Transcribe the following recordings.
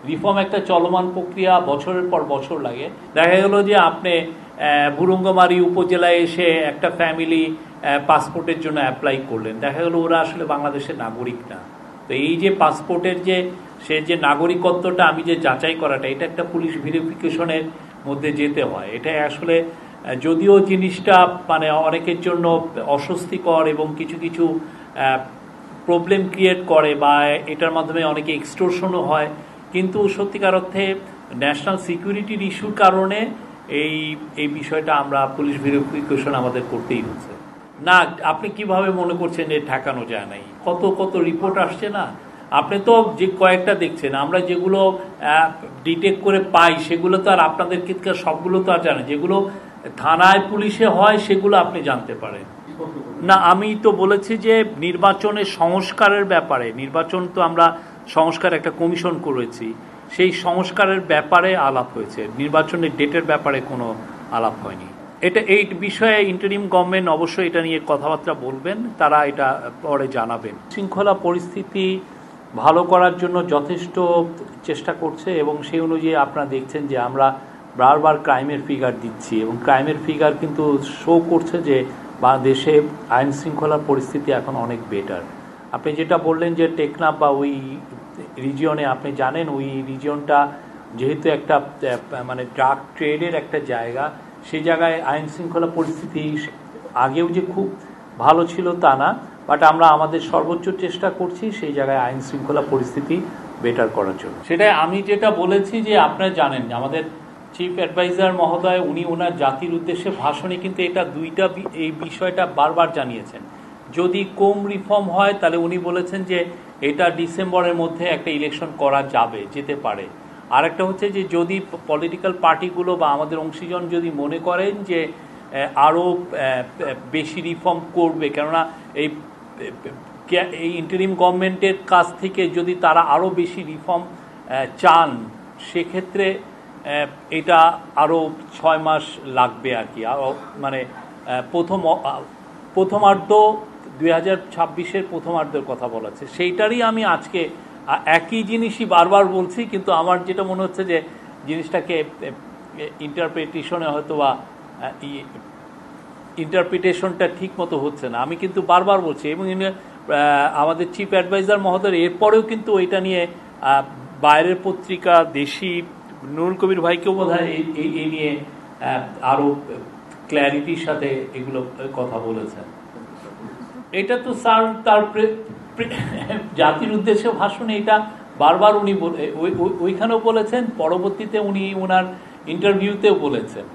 Reform একটা চলমান প্রক্রিয়া, বছরের পর বছর লাগে। দেখা গেল যে আপনি ভুরুঙ্গামারী উপজেলায় এসে একটা ফ্যামিলি পাসপোর্টের জন্য অ্যাপ্লাই করলেন, দেখা গেল ওরা আসলে বাংলাদেশের নাগরিক না। তো এই যে পাসপোর্টের সে যে নাগরিকত্বটা আমি যে যাচাই করাটা, এটা একটা পুলিশ ভেরিফিকেশনের মধ্যে যেতে হয়। এটা আসলে যদিও জিনিসটা মানে অনেকের জন্য অস্বস্তিকর এবং কিছু কিছু প্রবলেম ক্রিয়েট করে বা এটার মাধ্যমে অনেকে এক্সটোরশনও হয়, কিন্তু সত্যিকার অর্থে ন্যাশনাল সিকিউরিটির ইস্যুর কারণে এই বিষয়টা আমরা পুলিশ ভেরিফিকেশন আমাদের করতেই হচ্ছে। না, আপনি কিভাবে মনে করছেন যে ঠেকানো যায় নাই? কত কত রিপোর্ট আসছে না, আপনি তো যে কয়েকটা দেখছেন, আমরা যেগুলো ডিটেক্ট করে পাই সেগুলো তো আর আপনাদের ক্ষেত্রে সবগুলো তো আর জানেন, যেগুলো থানায় পুলিশে হয় সেগুলো আপনি জানতে পারেন না। আমি তো বলেছি যে নির্বাচনের সংস্কারের ব্যাপারে, নির্বাচন তো আমরা সংস্কার একটা কমিশন করেছি, সেই সংস্কারের ব্যাপারে আলাপ হয়েছে, নির্বাচনের ডেটের ব্যাপারে কোনো আলাপ হয়নি। এই বিষয়ে ইন্টারিম গভর্নমেন্ট অবশ্যই এটা নিয়ে কথাবার্তা বলবেন, তারা এটা পরে জানাবেন। শৃঙ্খলা পরিস্থিতি ভালো করার জন্য যথেষ্ট চেষ্টা করছে এবং সেই অনুযায়ী আপনারা দেখছেন যে আমরা বারবার ক্রাইমের ফিগার দিচ্ছি এবং ক্রাইমের ফিগার কিন্তু শো করছে যে দেশে আইন শৃঙ্খলার পরিস্থিতি এখন অনেক বেটার। আপনি যেটা বললেন যে টেকনাফ বা ওই রিজিয়নে, আপনি জানেন ওই রিজিয়নটা যেহেতু একটা মানে ড্রাগ ট্রেডের একটা জায়গা, সেই জায়গায় আইন শৃঙ্খলা পরিস্থিতি আগেও যে খুব ভালো ছিল তা না, বাট আমরা আমাদের সর্বোচ্চ চেষ্টা করছি সেই জায়গায় আইন শৃঙ্খলা পরিস্থিতি বেটার করার জন্য। সেটাই আমি যেটা বলেছি যে আপনারা জানেন আমাদের চিফ অ্যাডভাইজার মহোদয় উনি ওনার জাতির উদ্দেশ্যে ভাষণে কিন্তু এটা এই বিষয়টা বারবার জানিয়েছেন। যদি কম রিফর্ম হয় তাহলে উনি বলেছেন যে এটা ডিসেম্বরের মধ্যে একটা ইলেকশন করা যেতে পারে। আর একটা হচ্ছে যে যদি পলিটিক্যাল পার্টিগুলো বা আমাদের অংশীজন যদি মনে করেন যে আরও বেশি রিফর্ম করবে, কেননা এই ইন্টারিম গভর্নমেন্টের কাছ থেকে যদি তারা আরও বেশি রিফর্ম চান, সেক্ষেত্রে এটা আরও 6 মাস লাগবে আর কি। মানে প্রথমার্ধ 2026-এর প্রথমার্ধের কথা বলেছে, সেইটারই আমি আজকে একই জিনিসই বারবার বলছি, কিন্তু আমার যেটা মনে হচ্ছে যে জিনিসটাকে ইন্টারপ্রিটেশনে হয়তো বা ইন্টারপ্রিটেশনটা ঠিক মতো হচ্ছে না। আমি কিন্তু বারবার বলছি এবং আমাদের চিফ অ্যাডভাইজার মহোদয় এরপরেও কিন্তু এটা নিয়ে বাইরের পত্রিকা, দেশি নুরুল কবির ভাইকেও বোধহয় এই নিয়ে আরও ক্ল্যারিটির সাথে এগুলো কথা বলেছেন। এটা তো স্যার তার জাতির উদ্দেশ্যে ভাষণে এটা বারবার উনি ওইখানেও বলেছেন, পরবর্তীতে উনি ওনার ইন্টারভিউতেও বলেছেন।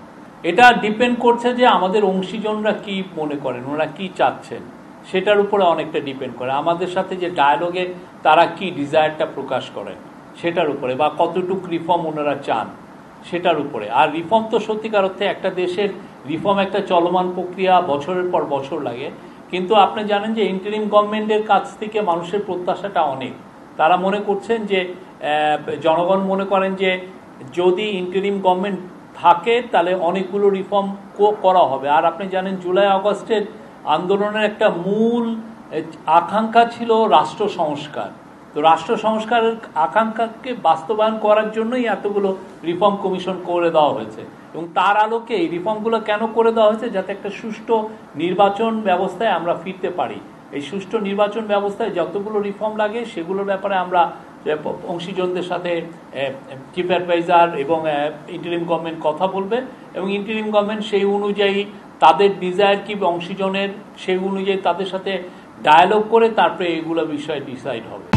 এটা ডিপেন্ড করছে যে আমাদের অংশীজনরা কি মনে করেন, ওনারা কি চাচ্ছেন, সেটার উপরে অনেকটা ডিপেন্ড করে। আমাদের সাথে যে ডায়ালগে তারা কি ডিজায়ারটা প্রকাশ করেন সেটার উপরে, বা কতটুকু রিফর্ম ওনারা চান সেটার উপরে। আর রিফর্ম তো সত্যিকার অর্থে একটা দেশের রিফর্ম একটা চলমান প্রক্রিয়া, বছরের পর বছর লাগে। কিন্তু আপনি জানেন যে ইন্টারিম গভর্নমেন্টের কাছ থেকে মানুষের প্রত্যাশাটা অনেক। তারা মনে করছেন যে জনগণ মনে করেন যে যদি ইন্টারিম গভর্নমেন্ট থাকে তাহলে অনেকগুলো রিফর্ম করা হবে। আর আপনি জানেন জুলাই আগস্টের আন্দোলনের একটা মূল আকাঙ্ক্ষা ছিল রাষ্ট্র সংস্কার। তো রাষ্ট্র সংস্কারের আকাঙ্ক্ষাকে বাস্তবায়ন করার জন্যই এতগুলো রিফর্ম কমিশন করে দেওয়া হয়েছে এবং তার আলোকে এই রিফর্মগুলো কেন করে দেওয়া হয়েছে, যাতে একটা সুষ্ঠু নির্বাচন ব্যবস্থায় আমরা ফিরতে পারি। এই সুষ্ঠু নির্বাচন ব্যবস্থায় যতগুলো রিফর্ম লাগে সেগুলোর ব্যাপারে আমরা অংশীজনদের সাথে চিফ অ্যাডভাইজার এবং ইন্টারিম গভর্নমেন্ট কথা বলবে এবং ইন্টারিম গভর্নমেন্ট সেই অনুযায়ী তাদের ডিজায়ার কি অংশীজনের সেই অনুযায়ী তাদের সাথে ডায়ালগ করে তারপরে এগুলো বিষয় ডিসাইড হবে।